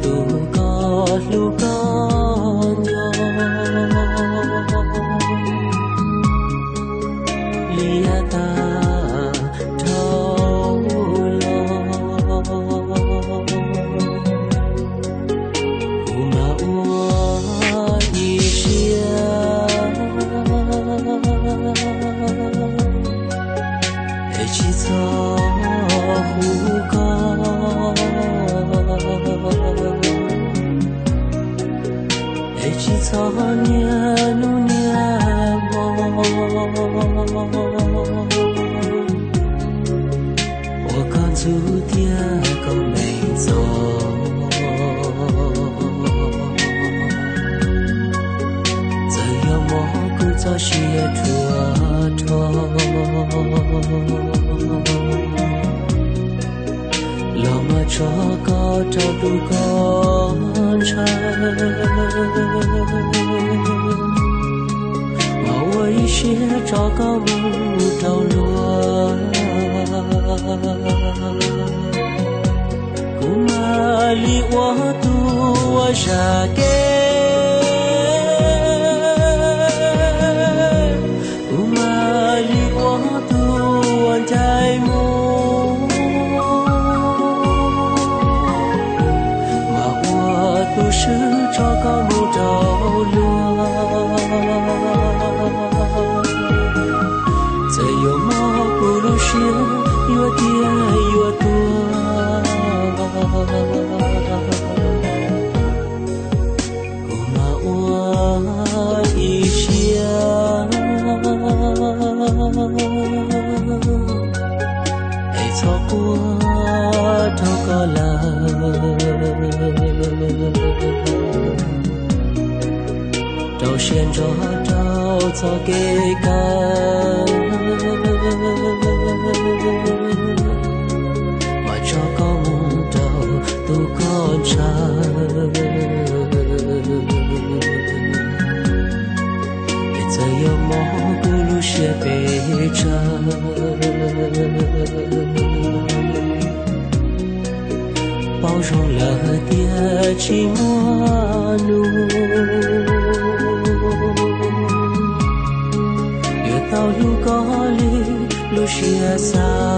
tu có lu có nhỏ lia ta thâu lo uma ua ishia e chi so hu ko e chi so nia nu nia mo我看出天个美走只有蘑菇在雪土老马车高照度高长我为些找个木头落古马里我度我杀给古马里我度我在木马我都是找个木头落只有毛不如雪越跌越多古马我一下爱错过头个了都先着找早给干mà cho có muốn đầu tôi có chờ bây giờ yêu mong cô lúc sẽ về chờ bao rộng là tia chỉ mua nụ yêu tao lúc có ly lúc sẽ xa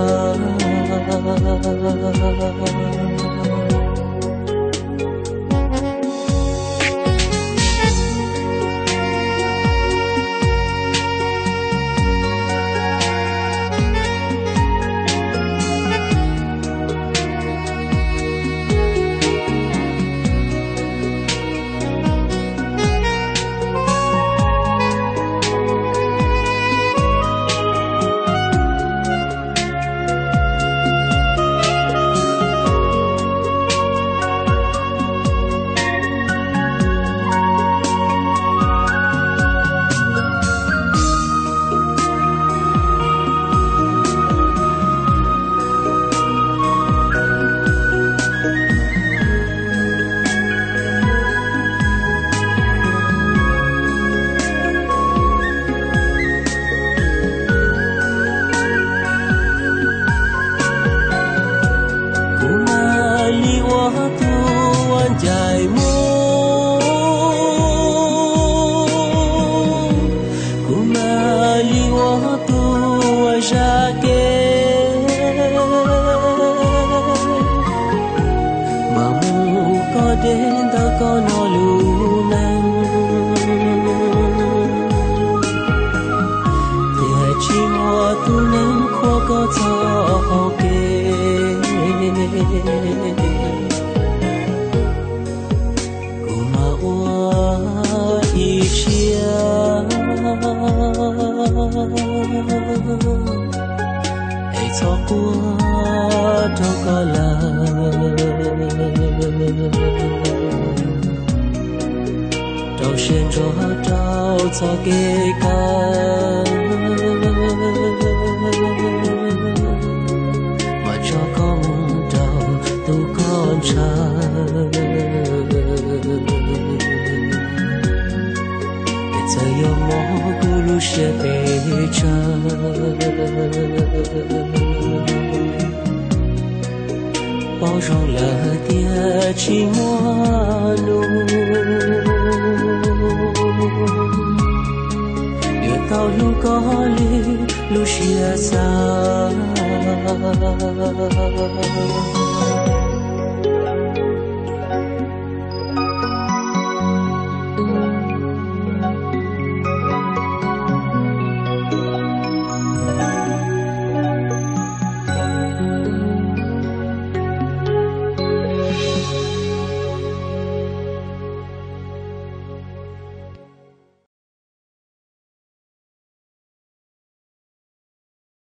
dài mô kuma liwa tu ra ke mà mu có đến ta có nó lu nang thì hai chi hoa tu nang khó có cho ke hãy cho qua đâu có là đâu xuyên cho đâu cho cái mà cho con đâu tu con trai giờ yêu mong cô lúc sẽ về chờ bao 容了点寂寞怒。越到路高里路西萨。